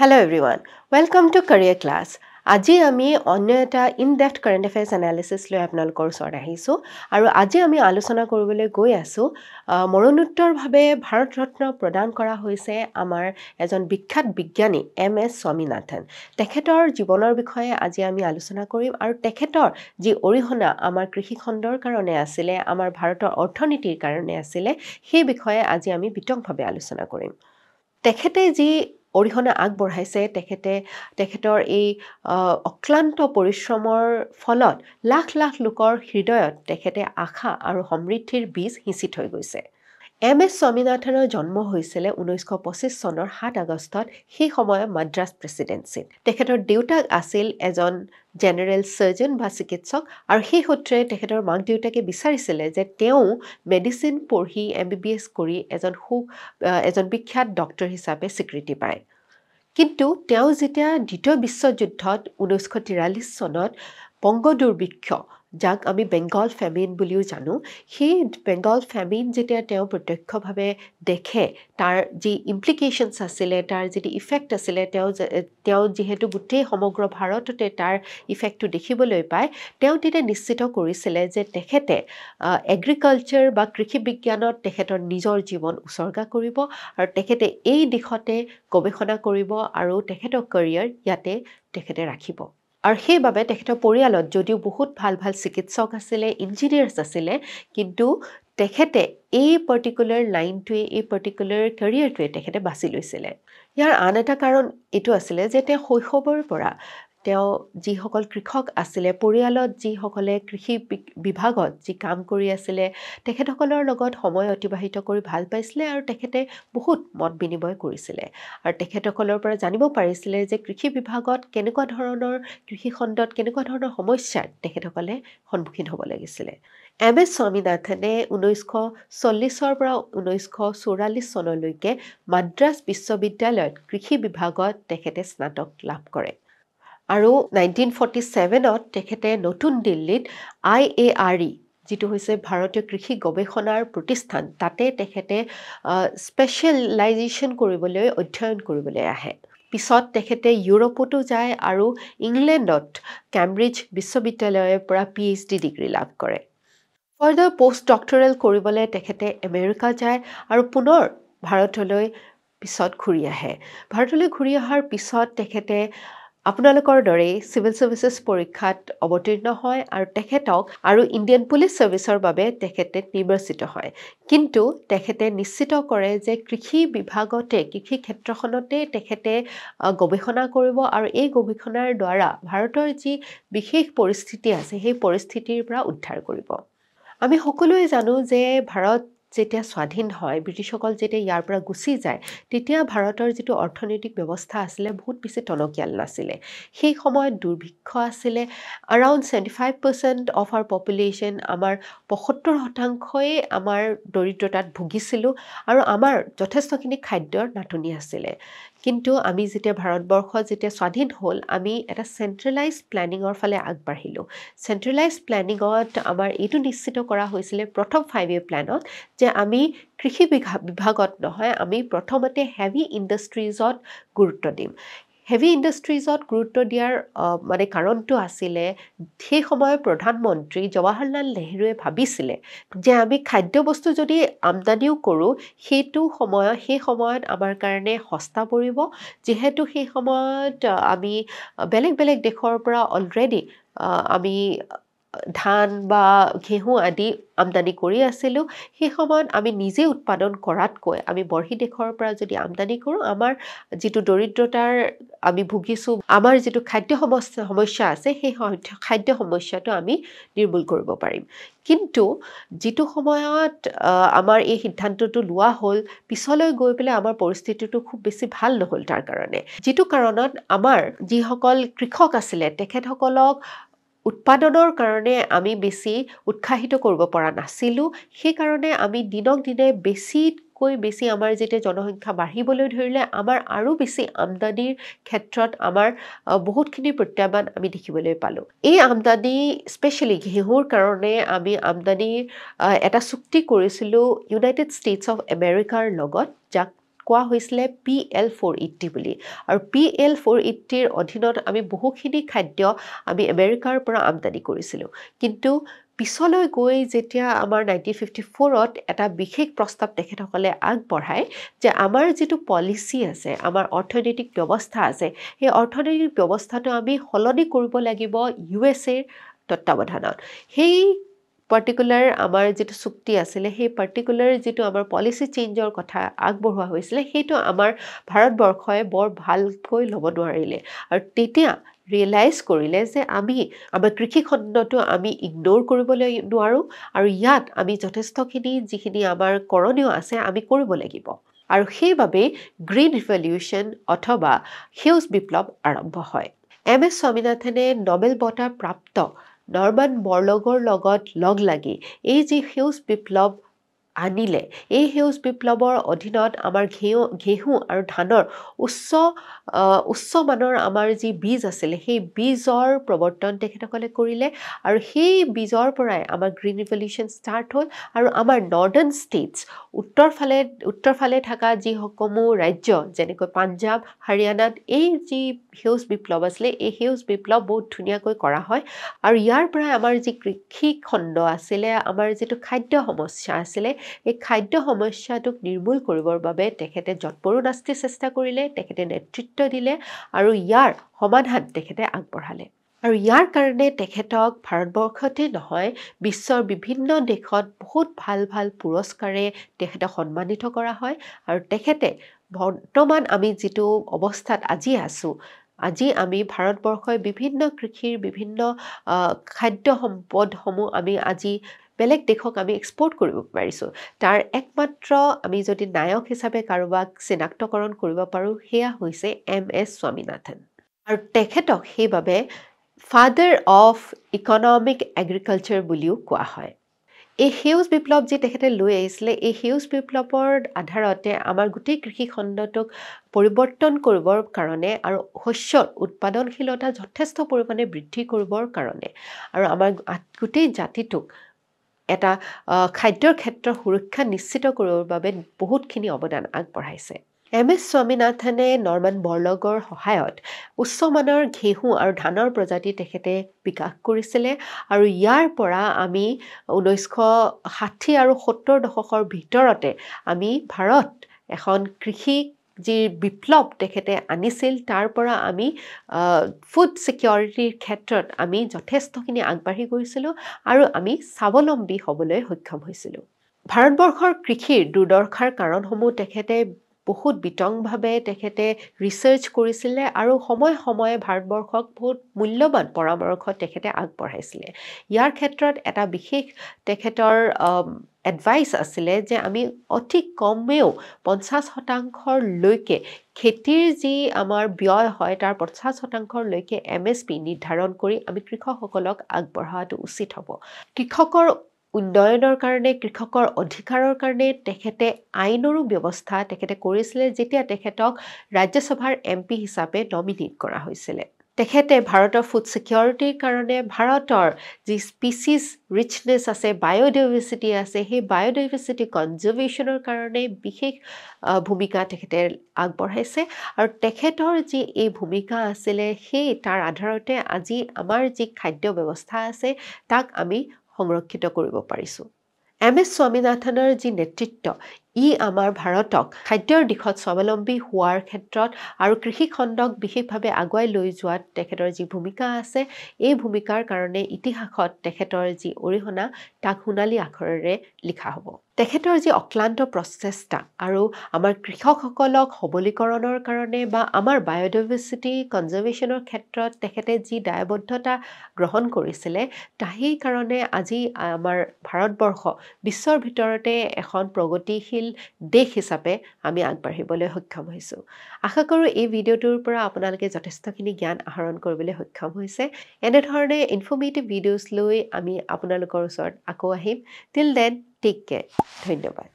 Hello everyone, welcome to Career Class. আজি আমি অন্য এটা ইন-ডেপথ কাৰেণ্ট এফেয়াৰ্ছ এনালিচিছ লৈ আপোনালোকৰ ওচৰত আহিছোঁ আৰু আজি আমি আলোচনা কৰিবলৈ গৈ আছোঁ মৰণোত্তৰভাৱে ভাৰত ৰত্ন প্ৰদান কৰা হৈছে আমাৰ এজন বিখ্যাত বিজ্ঞানী MS স্বামীনাথন। তেখেতৰ জীৱনৰ বিষয়ে আজি আমি আলোচনা কৰিম আৰু তেখেতৰ যি অৰিহণা আমাৰ কৃষি খণ্ডৰ কাৰণে আছিলে, আমাৰ ভাৰতৰ অৰ্থনীতিৰ কাৰণে আছিলে, সেই বিষয়ে আজি আমি বিতংভাৱে আলোচনা কৰিম। তেখেতে যি অৰিহণা আগবঢ়াইছে, তেখেতৰ এই অক্লান্ত পৰিশ্ৰমৰ ফলত লাখ লাখ লোকৰ হৃদয়ত তেখেতে আশা আৰু সমৃদ্ধিৰ বীজ সিঁচি থৈ গৈছে। MS স্বামীনাথনৰ জন্ম হৈছিলে 1925 চনৰ 7 আগষ্টত, সেই সময়ত মাদ্ৰাছ প্ৰেছিডেঞ্চিত। তেখেতৰ দেউতাক আছিল এজন জেনেৰেল চাৰ্জন বা চিকিৎসক আৰু সেই সূত্ৰে তেখেতৰ মাক দেউতাকে বিচাৰিছিলে যে তেওঁ মেডিচিন পঢ়ি MBBS কৰি এজন বিখ্যাত ডক্টৰ হিচাপে স্বীকৃতি পায়। কিন্তু তেওঁ যেতিয়া দ্বিতীয় বিশ্বযুদ্ধত 1943 চনত বংগ দুৰ্ভিক্ষ, যাক আমি বেংগল ফেমিন বুলিও জানো, সেই বেংগল ফেমিন যেতিয়া তেওঁ প্ৰত্যক্ষভাৱে দেখে, তাৰ যি ইমপ্লিকেশ্যনছ আছিলে, তাৰ যিটো ইফেক্ট আছিলে, তেওঁ যিহেতু গোটেই সমগ্ৰ ভাৰততে তাৰ ইফেক্টটো দেখিবলৈ পায়, তেওঁ তেতিয়া নিশ্চিত কৰিছিলে যে তেখেতে এগ্ৰিকালচাৰ বা কৃষি বিজ্ঞানত তেখেতৰ নিজৰ জীৱন উচৰ্গা কৰিব আৰু তেখেতে এই দিশতে গৱেষণা কৰিব আৰু তেখেতৰ কেৰিয়াৰ ইয়াতে তেখেতে ৰাখিব। আৰু সেইবাবে তেখেতৰ পৰিয়ালত যদিও বহুত ভাল ভাল চিকিৎসক আছিলে, ইঞ্জিনিয়াৰ্ছ আছিলে, কিন্তু তেখেতে এই পাৰ্টিকুলাৰ লাইনটোৱে, এই পাৰ্টিকুলাৰ কেৰিয়াৰটোৱে তেখেতে বাছি লৈছিলে। ইয়াৰ আন এটা কাৰণ এইটো আছিলে যে তেওঁ শৈশৱৰ পৰা তেওঁ যিসকল কৃষক আছিলে, পৰিয়ালত যিসকলে কৃষি বিভাগত যি কাম কৰি আছিলে, তেখেতসকলৰ লগত সময় অতিবাহিত কৰি ভাল পাইছিলে আৰু তেখেতে বহুত মত বিনিময় কৰিছিলে আৰু তেখেতসকলৰ পৰা জানিব পাৰিছিলে যে কৃষি বিভাগত কেনেকুৱা ধৰণৰ, কৃষি খণ্ডত কেনেকুৱা ধৰণৰ সমস্যাৰ তেখেতসকলে সন্মুখীন হ'ব লাগিছিলে। MS স্বামীনাথনে 1940 পৰা 1944 চনলৈকে মাদ্ৰাছ বিশ্ববিদ্যালয়ত কৃষি বিভাগত তেখেতে স্নাতক লাভ কৰে আৰু 1947ত তেখেতে নতুন দিল্লীত IARE, যিটো হৈছে ভাৰতীয় কৃষি গৱেষণাৰ প্ৰতিষ্ঠান, তাতে তেখেতে স্পেচিয়েলাইজেশ্যন কৰিবলৈ, অধ্যয়ন কৰিবলৈ আহে। পিছত তেখেতে ইউৰোপতো যায় আৰু ইংলেণ্ডত কেম্ব্ৰিজ বিশ্ববিদ্যালয়ৰ পৰা PhD ডিগ্ৰী লাভ কৰে। ফাৰ্ডাৰ পষ্ট ডক্টৰেল কৰিবলৈ তেখেতে আমেৰিকা যায় আৰু পুনৰ ভাৰতলৈ পিছত ঘূৰি আহে। ভাৰতলৈ ঘূৰি অহাৰ পিছত তেখেতে আপোনালোকৰ দৰেই চিভিল ছাৰ্ভিচেছ পৰীক্ষাত অৱতীৰ্ণ হয় আৰু তেখেতক আৰু ইণ্ডিয়ান পুলিচ ছাৰ্ভিচৰ বাবে তেখেতে নিৰ্বাচিত হয়। কিন্তু তেখেতে নিশ্চিত কৰে যে কৃষি বিভাগতে, কৃষি ক্ষেত্ৰখনতে তেখেতে গৱেষণা কৰিব আৰু এই গৱেষণাৰ দ্বাৰা ভাৰতৰ যি বিশেষ পৰিস্থিতি আছে, সেই পৰিস্থিতিৰ পৰা উদ্ধাৰ কৰিব। আমি সকলোৱে জানো যে ভাৰত যেতিয়া স্বাধীন হয়, ব্ৰিটিছসকল যেতিয়া ইয়াৰ পৰা গুচি যায়, তেতিয়া ভাৰতৰ যিটো অৰ্থনৈতিক ব্যৱস্থা আছিলে বহুত বেছি টনকিয়াল নাছিলে। সেই সময়ত দুৰ্ভিক্ষ আছিলে। around 75% অফ আৱাৰ পপুলেশ্যন, আমাৰ 75%ই আমাৰ দৰিদ্ৰতাত ভুগিছিলোঁ আৰু আমাৰ যথেষ্টখিনি খাদ্যৰ নাটনি আছিলে। কিন্তু আমি যেতিয়া ভাৰতবৰ্ষ যেতিয়া স্বাধীন হ'ল, আমি এটা চেণ্ট্ৰেলাইজ প্লেনিঙৰ ফালে আগবাঢ়িলোঁ। চেণ্ট্ৰেলাইজ প্লেনিঙত আমাৰ এইটো নিশ্চিত কৰা হৈছিলে প্ৰথম 5-year প্লেনত যে আমি কৃষি বিভাগত নহয়, আমি প্ৰথমতে হেভি ইণ্ডাষ্ট্ৰিজত গুৰুত্ব দিম। হেভি ইণ্ডাষ্ট্ৰিজত গুৰুত্ব দিয়াৰ মানে কাৰণটো আছিলে, সেই সময়ৰ প্ৰধানমন্ত্ৰী জৱাহৰলাল নেহৰুৱে ভাবিছিলে যে আমি খাদ্যবস্তু যদি আমদানিও কৰোঁ, সেই সময়ত আমাৰ কাৰণে সস্তা পৰিব, যিহেতু সেই সময়ত আমি বেলেগ বেলেগ দেশৰ পৰা অলৰেডি আমি ধান বা ঘেঁহু আদি আমদানি কৰি আছিলোঁ। সেই সময়ত আমি নিজে উৎপাদন কৰাতকৈ আমি বৰ্হি দেশৰ পৰা যদি আমদানি কৰোঁ, আমাৰ যিটো দৰিদ্ৰতাৰ আমি ভুগিছোঁ, আমাৰ যিটো খাদ্য সমস্যা আছে, সেই খাদ্য সমস্যাটো আমি নিৰ্মূল কৰিব পাৰিম। কিন্তু যিটো সময়ত আমাৰ এই সিদ্ধান্তটো লোৱা হ'ল, পিছলৈ গৈ পেলাই আমাৰ পৰিস্থিতিটো খুব বেছি ভাল নহ'ল তাৰ কাৰণে। যিটো কাৰণত আমাৰ যিসকল কৃষক আছিলে, তেখেতসকলক উৎপাদনৰ কাৰণে আমি বেছি উৎসাহিত কৰিব পৰা নাছিলোঁ। সেইকাৰণে আমি দিনক দিনে বেছিতকৈ বেছি আমাৰ যেতিয়া জনসংখ্যা বাঢ়িবলৈ ধৰিলে, আমাৰ আৰু বেছি আমদানিৰ ক্ষেত্ৰত আমাৰ বহুতখিনি প্ৰত্যাহ্বান আমি দেখিবলৈ পালোঁ। এই আমদানি স্পেচিয়েলি ঘেঁহুৰ কাৰণে আমি আমদানিৰ এটা চুক্তি কৰিছিলোঁ ইউনাইটেড ষ্টেটছ অফ আমেৰিকাৰ লগত, যাক কোৱা হৈছিলে PL480 বুলি আৰু PL480ৰ অধীনত আমি বহুখিনি খাদ্য আমি আমেৰিকাৰ পৰা আমদানি কৰিছিলোঁ কিন্তু পিছলৈ গৈ যেতিয়া আমাৰ 1954ত এটা বিশেষ প্ৰস্তাৱ তেখেতসকলে আগবঢ়ায় যে আমাৰ যিটো পলিচি আছে আমাৰ অৰ্থনৈতিক ব্যৱস্থা আছে সেই অৰ্থনৈতিক ব্যৱস্থাটো আমি সলনি কৰিব লাগিব USA তত্ত্বাৱধানত সেই পাৰ্টিকুলাৰ আমাৰ যিটো চুক্তি আছিলে সেই পাৰ্টিকুলাৰ যিটো আমাৰ পলিচি চেঞ্জৰ কথা আগবঢ়োৱা হৈছিলে সেইটো আমাৰ ভাৰতবৰ্ষই বৰ ভালকৈ ল'ব নোৱাৰিলে আৰু তেতিয়া ৰিয়েলাইজ কৰিলে যে আমি আমাৰ কৃষি খণ্ডটো আমি ইগন'ৰ কৰিবলৈ নোৱাৰোঁ আৰু ইয়াত আমি যথেষ্টখিনি যিখিনি আমাৰ কৰণীয় আছে আমি কৰিব লাগিব আৰু সেইবাবেই গ্ৰীণ ৰিভলিউশ্যন অথবা সেউজ বিপ্লৱ আৰম্ভ হয় MS স্বামীনাথনে নোবেল বঁটা প্ৰাপ্ত নৰ্মান বৰলগৰ লগত লগ লাগি এই যি সেউজ বিপ্লৱ আনিলে এই সেউজ বিপ্লৱৰ অধীনত আমাৰ ঘেঁহু আৰু ধানৰ উচ্চ মানৰ আমাৰ যি বীজ আছিলে সেই বীজৰ প্ৰৱৰ্তন তেখেতসকলে কৰিলে আৰু সেই বীজৰ পৰাই আমাৰ গ্ৰীণ ৰিভলিউশ্যন ষ্টাৰ্ট হ'ল আৰু আমাৰ নৰ্দাৰ্ণ ষ্টেটছ উত্তৰ ফালে থকা যিসমূহ ৰাজ্য যেনেকৈ পাঞ্জাৱ হাৰিয়ানাত এই যি সেউজ বিপ্লৱ আছিলে এই সেউজ বিপ্লৱ বহুত ধুনীয়াকৈ কৰা হয় আৰু ইয়াৰ পৰাই আমাৰ যি কৃষি খণ্ড আছিলে আমাৰ যিটো খাদ্য সমস্যা আছিলে এই খাদ্য সমস্যাটোক নিৰ্মূল কৰিবৰ বাবে তেখেতে যৎপৰোনাস্তি চেষ্টা কৰিলে তেখেতে নেতৃত্ব দিলে আৰু ইয়াৰ সমাধান তেখেতে আগবঢ়ালে আৰু ইয়াৰ কাৰণে তেখেতক ভাৰতবৰ্ষতে নহয় বিশ্বৰ বিভিন্ন দেশত বহুত ভাল ভাল পুৰস্কাৰে তেখেতক সন্মানিত কৰা হয় আৰু তেখেতে বৰ্তমান আমি যিটো অৱস্থাত আজি আছোঁ আজি আমি ভাৰতবৰ্ষই বিভিন্ন কৃষিৰ বিভিন্ন খাদ্য সম্পদসমূহ আমি আজি বেলেগ দেশক আমি এক্সপৰ্ট কৰিব পাৰিছোঁ তাৰ একমাত্ৰ আমি যদি নায়ক হিচাপে কাৰোবাক চিনাক্তকৰণ কৰিব পাৰোঁ সেয়া হৈছে MS স্বামীনাথন আৰু তেখেতক সেইবাবে ফাদাৰ অফ ইকনমিক এগ্ৰিকালচাৰ বুলিও কোৱা হয় এই সেউজ বিপ্লৱ যি তেখেতে লৈ আহিছিলে এই সেউজ বিপ্লৱৰ আধাৰতে আমাৰ গোটেই কৃষি খণ্ডটোক পৰিৱৰ্তন কৰিবৰ কাৰণে আৰু শস্যৰ উৎপাদনশীলতা যথেষ্ট পৰিমাণে বৃদ্ধি কৰিবৰ কাৰণে আৰু আমাৰ গোটেই জাতিটোক এটা খাদ্যৰ ক্ষেত্ৰৰ সুৰক্ষা নিশ্চিত কৰিবৰ বাবে বহুতখিনি অৱদান আগবঢ়াইছে MS স্বামীনাথনে নৰ্মান বৰলগৰ সহায়ত উচ্চমানৰ ঘেঁহু আৰু ধানৰ প্ৰজাতি তেখেতে বিকাশ কৰিছিলে আৰু ইয়াৰ পৰা আমি 1960 আৰু 70 দশকৰ ভিতৰতে আমি ভাৰত এখন কৃষি যি বিপ্লৱ তেখেতে আনিছিল তাৰ পৰা আমি ফুড ছিকিউৰিটিৰ ক্ষেত্ৰত আমি যথেষ্টখিনি আগবাঢ়ি গৈছিলোঁ আৰু আমি স্বাৱলম্বী হ'বলৈ সক্ষম হৈছিলোঁ ভাৰতবৰ্ষৰ কৃষিৰ দুৰ্দশাৰ কাৰণসমূহ তেখেতে বহুত বিতংভাৱে তেখেতে ৰিচাৰ্চ কৰিছিলে আৰু সময়ে ভাৰতবৰ্ষক বহুত মূল্যৱান পৰামৰ্শ তেখেতে আগবঢ়াইছিলে ইয়াৰ ক্ষেত্ৰত এটা বিশেষ তেখেতৰ এডভাইচ আছিলে যে আমি অতি কমেও 50%লৈকে খেতিৰ যি আমাৰ ব্যয় হয় তাৰ 50%লৈকে MSP নিৰ্ধাৰণ কৰি আমি কৃষকসকলক আগবঢ়োৱাটো উচিত হ'ব কৃষকৰ উন্নয়নৰ কাৰণে কৃষকৰ অধিকাৰৰ কাৰণে তেখেতে আইনৰো ব্যৱস্থা তেখেতে কৰিছিলে যেতিয়া তেখেতক ৰাজ্যসভাৰ MP হিচাপে নমিনেট কৰা হৈছিলে তেখেতে ভাৰতৰ ফুড ছিকিউৰিটিৰ কাৰণে ভাৰতৰ যি স্পিচিছ ৰিচনেছ আছে বায়'ডাইভাৰ্চিটি আছে সেই বায়'ডাইভাৰ্চিটি কনজাৰ্ভেশ্যনৰ কাৰণে বিশেষ ভূমিকা তেখেতে আগবঢ়াইছে আৰু তেখেতৰ যি এই ভূমিকা আছিলে সেই তাৰ আধাৰতে আজি আমাৰ যি খাদ্য ব্যৱস্থা আছে তাক আমি সংৰক্ষিত কৰিব পাৰিছোঁ MS স্বামীনাথনৰ যি নেতৃত্ব ই আমাৰ ভাৰতক খাদ্যৰ দিশত স্বাৱলম্বী হোৱাৰ ক্ষেত্ৰত আৰু কৃষি খণ্ডক বিশেষভাৱে আগুৱাই লৈ যোৱাত তেখেতৰ যি ভূমিকা আছে এই ভূমিকাৰ কাৰণে ইতিহাসত তেখেতৰ যি অৰিহণা তাক সোণালী আখৰেৰে লিখা হ'ব তেখেতৰ যি অক্লান্ত প্ৰচেষ্টা আৰু আমাৰ কৃষকসকলক সবলীকৰণৰ কাৰণে বা আমাৰ বায়'ডাইভাৰ্চিটি কনজাৰ্ভেশ্যনৰ ক্ষেত্ৰত তেখেতে যি দায়বদ্ধতা গ্ৰহণ কৰিছিলে সেই কাৰণে আজি আমাৰ ভাৰতবৰ্ষ বিশ্বৰ ভিতৰতে এখন প্ৰগতিশীল দেশ হিচাপে আমি আগবাঢ়িবলৈ সক্ষম হৈছোঁ আশা কৰোঁ এই ভিডিঅ'টোৰ পৰা আপোনালোকে যথেষ্টখিনি জ্ঞান আহৰণ কৰিবলৈ সক্ষম হৈছে এনেধৰণে ইনফৰ্মেটিভ ভিডিঅ'ছ লৈ আমি আপোনালোকৰ ওচৰত আকৌ আহিম টিল দেন টেক কেয়াৰ ধন্যবাদ